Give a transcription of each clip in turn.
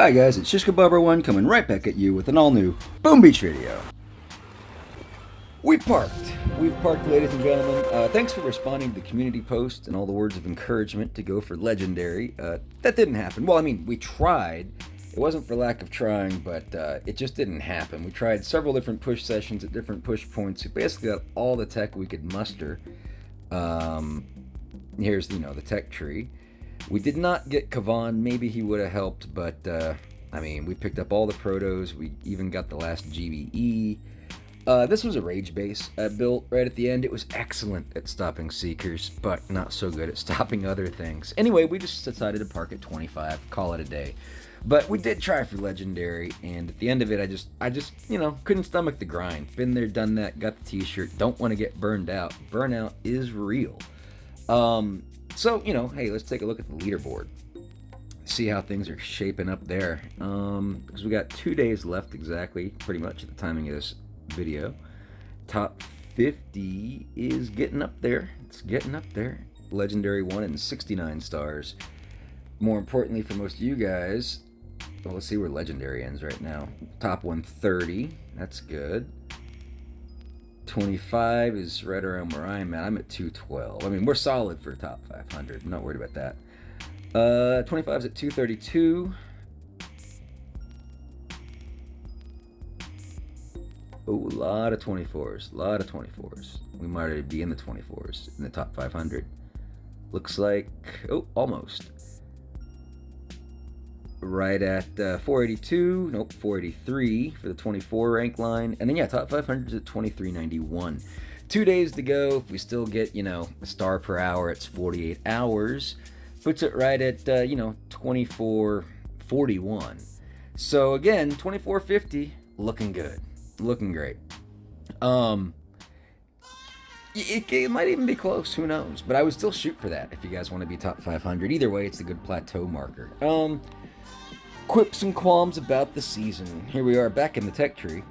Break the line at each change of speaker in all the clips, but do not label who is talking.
Hi guys, it's Shishka Bubber One coming right back at you with an all-new Boom Beach video. We've parked, ladies and gentlemen. Thanks for responding to the community post and all the words of encouragement to go for Legendary. That didn't happen. Well, I mean, we tried. It wasn't for lack of trying, but it just didn't happen. We tried several different push sessions at different push points. We basically got all the tech we could muster. Here's, the tech tree. We did not get Kavan. Maybe he would have helped, but I mean, we picked up all the protos. We even got the last GBE. This was a rage base built right at the end. It was excellent at stopping Seekers, but not so good at stopping other things. Anyway, we just decided to park at 25, call it a day. But we did try for Legendary, and at the end of it, I just couldn't stomach the grind. Been there, done that, got the t-shirt, don't want to get burned out. Burnout is real. So, hey, let's take a look at the leaderboard. See how things are shaping up there. Because we got 2 days left exactly, pretty much at the timing of this video. Top 50 is getting up there. It's getting up there. Legendary 1 and 69 stars. More importantly for most of you guys, well, let's see where Legendary ends right now. Top 130. That's good. 25 is right around where I'm at. I'm at 212. I mean, we're solid for top 500. I'm not worried about that. 25 is at 232. Oh, a lot of 24s. A lot of 24s. We might already be in the 24s in the top 500. Looks like, oh, almost. Right at 482, nope, 483 for the 24 rank line. And then, yeah, top 500 is at 2391. 2 days to go. If we still get, a star per hour, it's 48 hours. Puts it right at, 2441. So, again, 2450, looking good. Looking great. It might even be close, who knows? But I would still shoot for that if you guys want to be top 500. Either way, it's a good plateau marker. Quips and qualms about the season. Here we are back in the tech tree.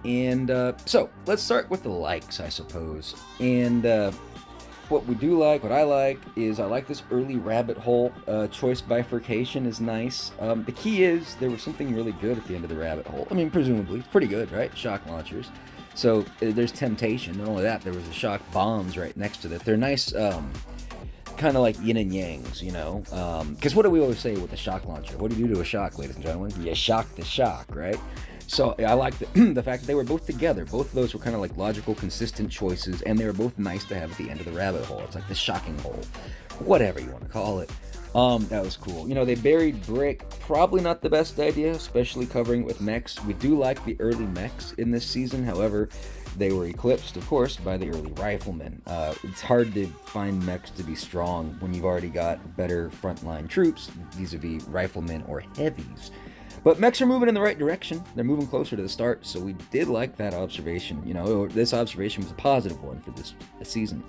And so, let's start with the likes, I suppose. And what we do like, what I like, is I like this early rabbit hole. Choice bifurcation is nice. The key is there was something really good at the end of the rabbit hole. I mean, presumably. It's pretty good, right? Shock launchers. So, there's temptation. Not only that, there was a shock bombs right next to that. They're nice, kind of like yin and yangs, because what do we always say with the shock launcher? What do you do to a shock, ladies and gentlemen? You shock the shock, right? So I like the fact that they were both together. Both of those were kind of like logical, consistent choices, and they were both nice to have at the end of the rabbit hole. It's like the shocking hole, whatever you want to call it. That was cool. They buried Brick. Probably not the best idea, especially covering it with mechs. We do like the early mechs in this season. However, they were eclipsed, of course, by the early riflemen. It's hard to find mechs to be strong when you've already got better frontline troops vis-a-vis riflemen or heavies. But mechs are moving in the right direction. They're moving closer to the start, so we did like that observation. This observation was a positive one for this season.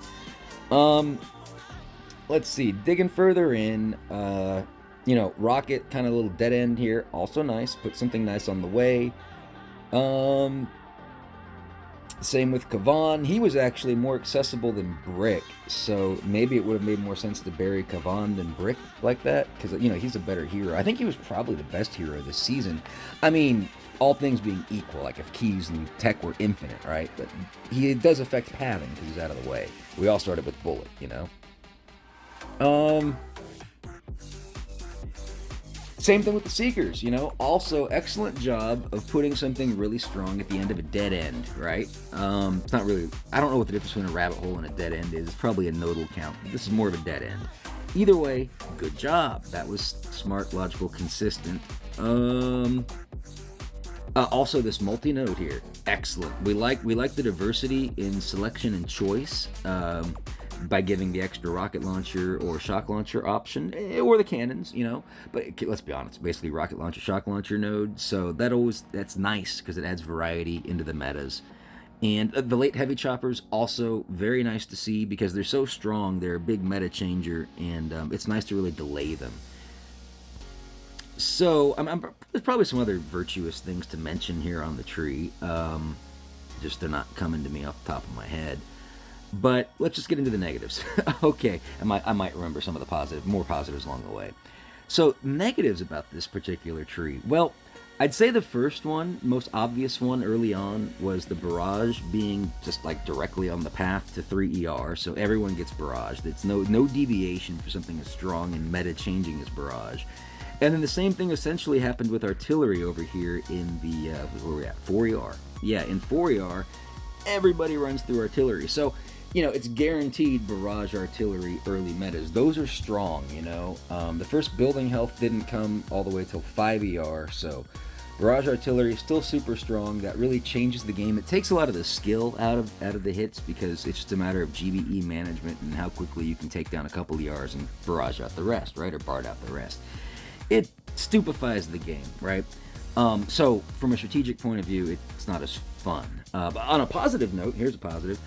Let's see. Digging further in, Rocket, kind of a little dead end here. Also nice. Put something nice on the way. Same with Kavan. He was actually more accessible than Brick, so maybe it would have made more sense to bury Kavan than Brick like that, because, he's a better hero. I think he was probably the best hero this season. I mean, all things being equal, like if keys and tech were infinite, right? But he does affect pathing because he's out of the way. We all started with Bullet, Same thing with the Seekers, Also, excellent job of putting something really strong at the end of a dead end, right? It's not really... I don't know what the difference between a rabbit hole and a dead end is. It's probably a nodal count. This is more of a dead end. Either way, good job. That was smart, logical, consistent. Also, this multi-node here. Excellent. We like the diversity in selection and choice. By giving the extra rocket launcher or shock launcher option, or the cannons, But let's be honest, basically rocket launcher, shock launcher node. So that's nice because it adds variety into the metas. And the late heavy choppers also very nice to see because they're so strong. They're a big meta changer, and it's nice to really delay them. So there's probably some other virtuous things to mention here on the tree. Just they're not coming to me off the top of my head. But let's just get into the negatives. Okay, I might remember some of the more positives along the way. So, negatives about this particular tree. Well, I'd say the first one, most obvious one early on, was the barrage being just like directly on the path to 3 ER, so everyone gets barraged. It's no deviation for something as strong and meta changing as barrage. And then the same thing essentially happened with artillery over here in the where are we at? 4 ER. Yeah, in 4 ER, everybody runs through artillery. So, it's guaranteed barrage artillery early metas. Those are strong, The first building health didn't come all the way till 5 ER, so barrage artillery is still super strong. That really changes the game. It takes a lot of the skill out of the hits because it's just a matter of GBE management and how quickly you can take down a couple ERs and barrage out the rest, right? Or bard out the rest. It stupefies the game, right? So from a strategic point of view, it's not as fun. But on a positive note, here's a positive.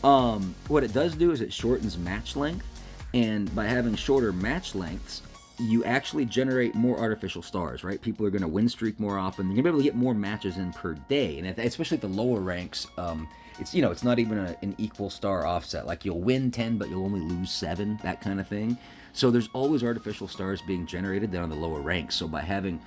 What it does do is it shortens match length, and by having shorter match lengths, you actually generate more artificial stars, right? People are going to win streak more often. You're going to be able to get more matches in per day, and especially at the lower ranks, it's not even an equal star offset. Like you'll win 10, but you'll only lose 7, that kind of thing. So there's always artificial stars being generated down in the lower ranks. So by having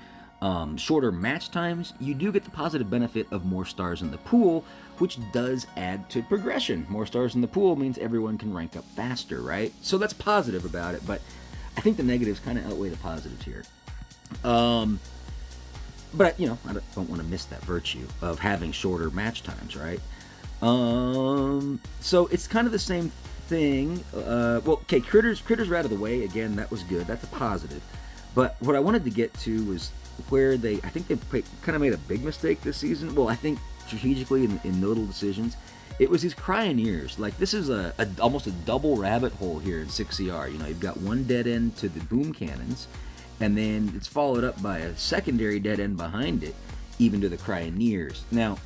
shorter match times, you do get the positive benefit of more stars in the pool, which does add to progression. More stars in the pool means everyone can rank up faster, right? So that's positive about it, but I think the negatives kind of outweigh the positives here. But, I don't want to miss that virtue of having shorter match times, right? So it's kind of the same thing. Critters are out of the way. Again, that was good. That's a positive. But what I wanted to get to was where I think they kind of made a big mistake this season. Well, I think strategically in notable decisions, it was these cryoneers. Like, this is almost a double rabbit hole here in 6CR. You've got one dead end to the boom cannons, and then it's followed up by a secondary dead end behind it, even to the cryoneers. Now,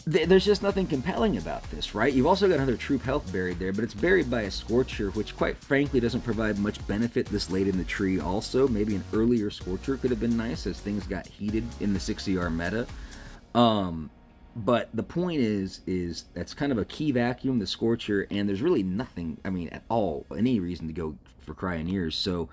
there's just nothing compelling about this, right? You've also got another troop health buried there, but it's buried by a Scorcher, which quite frankly doesn't provide much benefit this late in the tree also. Maybe an earlier Scorcher could have been nice as things got heated in the 6CR meta. But the point is that's kind of a key vacuum, the Scorcher, and there's really nothing, at all, any reason to go for cryoneers. So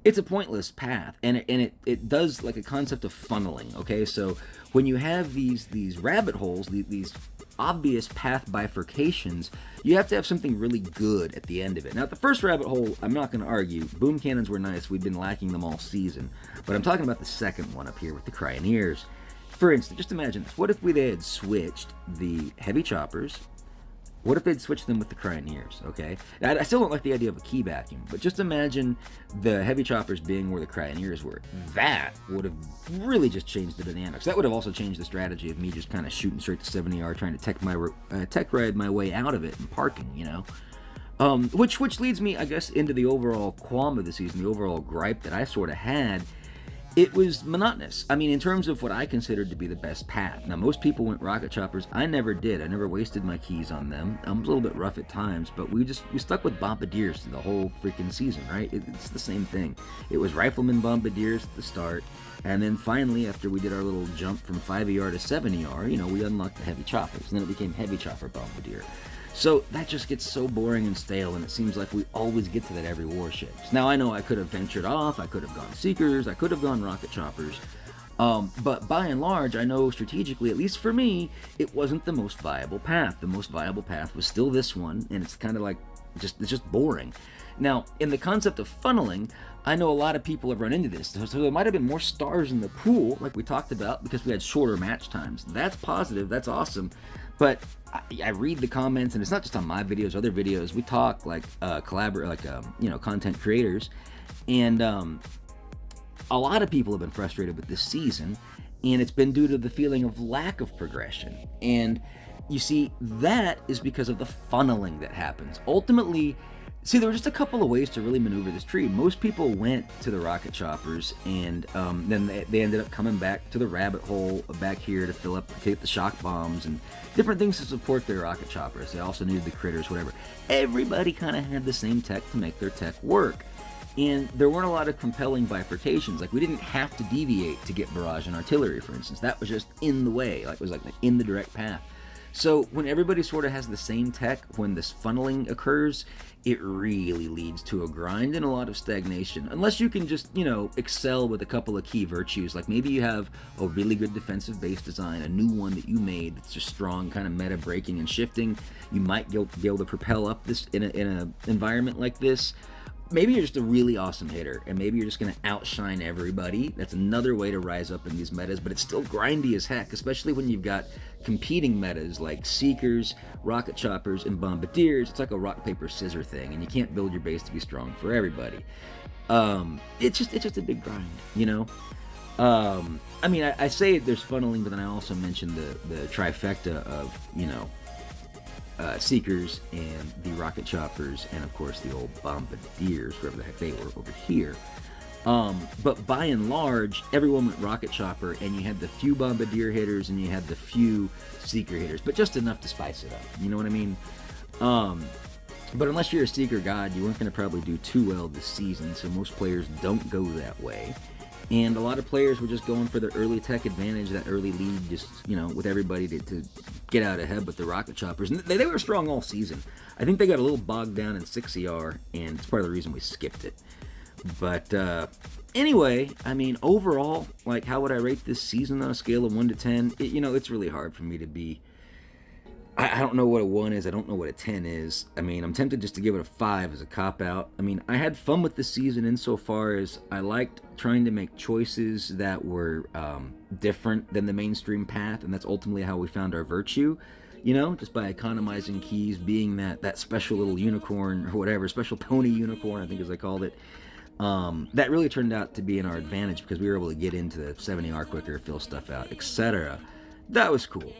it's a pointless path, and it does like a concept of funneling, okay? So when you have these rabbit holes, these obvious path bifurcations, you have to have something really good at the end of it. Now, the first rabbit hole, I'm not going to argue. Boom cannons were nice. We've been lacking them all season. But I'm talking about the second one up here with the cryoneers. For instance, just imagine this. What if they had switched the heavy choppers? What if they'd switched them with the cryoneers, okay? Now, I still don't like the idea of a key vacuum, but just imagine the heavy choppers being where the cryoneers were. That would have really just changed the dynamics. That would have also changed the strategy of me just kind of shooting straight to 70R, trying to tech ride my way out of it and parking, Which leads me, I guess, into the overall qualm of the season, the overall gripe that I sort of had. It was monotonous. In terms of what I considered to be the best path. Now, most people went rocket choppers. I never did. I never wasted my keys on them. I was a little bit rough at times, but we stuck with bombardiers the whole freaking season, right? It's the same thing. It was rifleman bombardiers at the start, and then finally, after we did our little jump from 5ER to 7ER, we unlocked the heavy choppers, and then it became heavy chopper bombardier. So that just gets so boring and stale, and it seems like we always get to that every Warships. Now, I know I could have ventured off, I could have gone Seekers, I could have gone Rocket Choppers, but by and large, I know strategically, at least for me, it wasn't the most viable path. The most viable path was still this one, and it's kind of like, it's just boring. Now, in the concept of funneling, I know a lot of people have run into this, so there might have been more stars in the pool, like we talked about, because we had shorter match times. That's positive, that's awesome, but I read the comments, and it's not just on my videos, other videos. We talk like content creators, and a lot of people have been frustrated with this season, and it's been due to the feeling of lack of progression. And you see, that is because of the funneling that happens. Ultimately, see, there were just a couple of ways to really maneuver this tree. Most people went to the rocket choppers, and then they ended up coming back to the rabbit hole back here to fill up, to take the shock bombs and different things to support their rocket choppers. They also needed the critters, whatever. Everybody kind of had the same tech to make their tech work. And there weren't a lot of compelling bifurcations. Like, we didn't have to deviate to get barrage and artillery, for instance. That was just in the way. Like, it was like in the direct path. So when everybody sort of has the same tech, when this funneling occurs, it really leads to a grind and a lot of stagnation. Unless you can just, excel with a couple of key virtues. Like maybe you have a really good defensive base design, a new one that you made that's just strong, kind of meta breaking and shifting. You might be able to propel up this in a environment like this. Maybe you're just a really awesome hitter, and maybe you're just going to outshine everybody. That's another way to rise up in these metas, but it's still grindy as heck, especially when you've got competing metas like Seekers, Rocket Choppers, and Bombardiers. It's like a rock, paper, scissor thing, and you can't build your base to be strong for everybody. It's just a big grind, I say there's funneling, but then I also mentioned the trifecta of, Seekers and the Rocket Choppers and of course the old Bombardiers, wherever the heck they were over here. But by and large, everyone went Rocket Chopper, and you had the few Bombardier hitters and you had the few Seeker hitters, but just enough to spice it up. You know what I mean? But unless you're a Seeker god, you weren't going to probably do too well this season, so most players don't go that way. And a lot of players were just going for the early tech advantage, that early lead, just, with everybody to get out ahead with the Rocket Choppers. And they were strong all season. I think they got a little bogged down in 6ER, and it's part of the reason we skipped it. But anyway, overall, how would I rate this season on a scale of 1 to 10? It's really hard for me to be... I don't know what a 1 is. I don't know what a 10 is. I'm tempted just to give it a 5 as a cop-out. I had fun with the season insofar as I liked trying to make choices that were different than the mainstream path, and that's ultimately how we found our virtue, just by economizing keys, being that special little unicorn, or whatever, special pony unicorn, I think as I called it. That really turned out to be in our advantage because we were able to get into the 70R quicker, fill stuff out, etc. That was cool.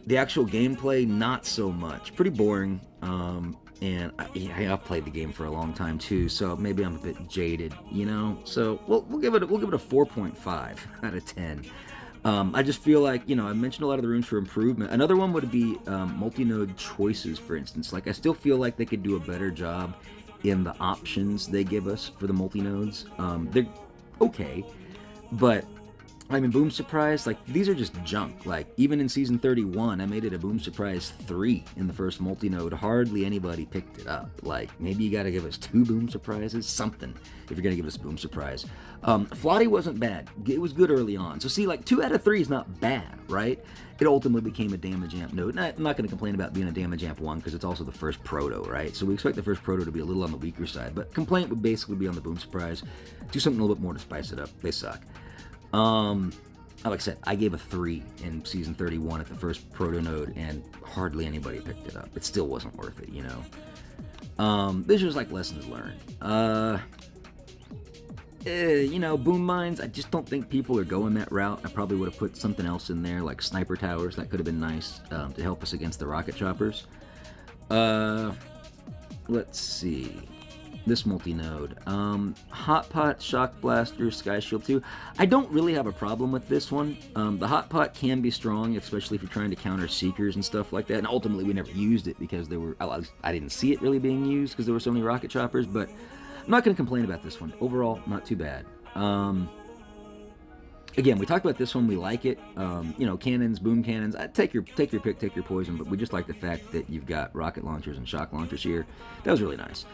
The actual gameplay, not so much. Pretty boring. And I've played the game for a long time too, so maybe I'm a bit jaded, So we'll give it a 4.5 out of 10. I just feel like, I mentioned a lot of the rooms for improvement. Another one would be multi-node choices, for instance. I still feel like they could do a better job in the options they give us for the multi-nodes. They're okay, but Boom Surprise, these are just junk. Even in Season 31, I made it a Boom Surprise 3 in the first multi-node. Hardly anybody picked it up. Maybe you gotta give us 2 Boom Surprises, something, if you're gonna give us Boom Surprise. Flotty wasn't bad. It was good early on. So see, 2 out of 3 is not bad, right? It ultimately became a damage amp node. And I'm not gonna complain about being a damage amp 1, because it's also the first proto, right? So we expect the first proto to be a little on the weaker side, but complaint would basically be on the Boom Surprise. Do something a little bit more to spice it up. They suck. Like I said, I gave a 3 in Season 31 at the first proto node, and hardly anybody picked it up. It still wasn't worth it, This was lessons learned. Boom mines, I just don't think people are going that route. I probably would have put something else in there, like sniper towers. That could have been nice to help us against the Rocket Choppers. Let's see. This multi-node. Hot Pot, Shock Blaster, Sky Shield 2. I don't really have a problem with this one. The Hot Pot can be strong, especially if you're trying to counter Seekers and stuff like that. And ultimately, we never used it because I didn't see it really being used because there were so many Rocket Choppers. But I'm not going to complain about this one. Overall, not too bad. Again, we talked about this one. We like it. Cannons, boom cannons. Take your pick, take your poison. But we just like the fact that you've got rocket launchers and shock launchers here. That was really nice.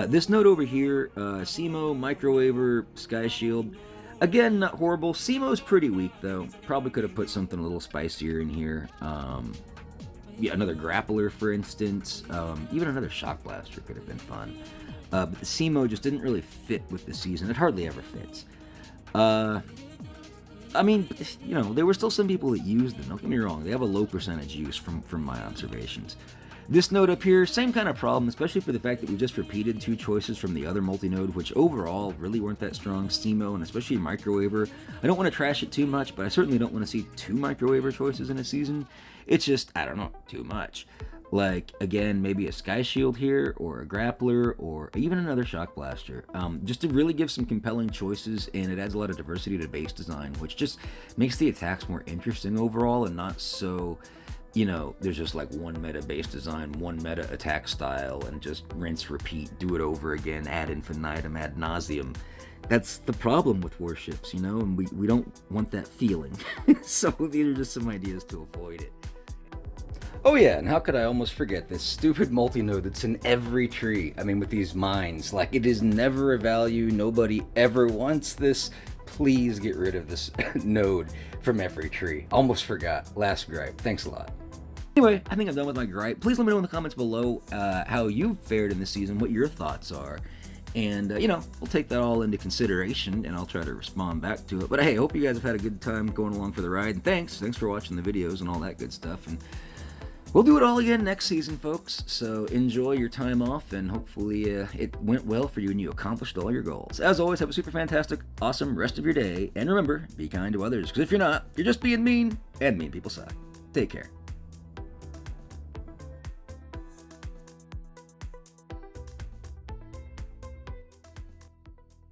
This node over here, SEMO, Microwaver, Sky Shield. Again, not horrible. SEMO's pretty weak, though. Probably could have put something a little spicier in here. Another Grappler, for instance. Even another Shock Blaster could have been fun. But the SEMO just didn't really fit with the season. It hardly ever fits. There were still some people that used them. Don't get me wrong. They have a low percentage use from my observations. This node up here, same kind of problem, especially for the fact that we just repeated 2 choices from the other multi-node, which overall really weren't that strong. SEMO and especially Microwaver. I don't want to trash it too much, but I certainly don't want to see 2 Microwaver choices in a season. It's just, I don't know, too much. Again, maybe a Sky Shield here, or a Grappler, or even another Shock Blaster. Just to really give some compelling choices, and it adds a lot of diversity to base design, which just makes the attacks more interesting overall, and not so... there's just one meta base design, one meta attack style, and just rinse, repeat, do it over again, ad infinitum, ad nauseum. That's the problem with Warships, and we don't want that feeling. So these are just some ideas to avoid it. Oh yeah, and how could I almost forget this stupid multi-node that's in every tree? I mean, with these mines, like, it is never a value. Nobody ever wants this. Please get rid of this node from every tree. Almost forgot. Last gripe. Thanks a lot. Anyway, I think I'm done with my gripe. Please let me know in the comments below how you fared in this season, what your thoughts are. And, we'll take that all into consideration, and I'll try to respond back to it. But hey, I hope you guys have had a good time going along for the ride. And thanks for watching the videos and all that good stuff. And we'll do it all again next season, folks. So enjoy your time off, and hopefully it went well for you and you accomplished all your goals. As always, have a super fantastic, awesome rest of your day. And remember, be kind to others, because if you're not, you're just being mean, and mean people suck. Take care.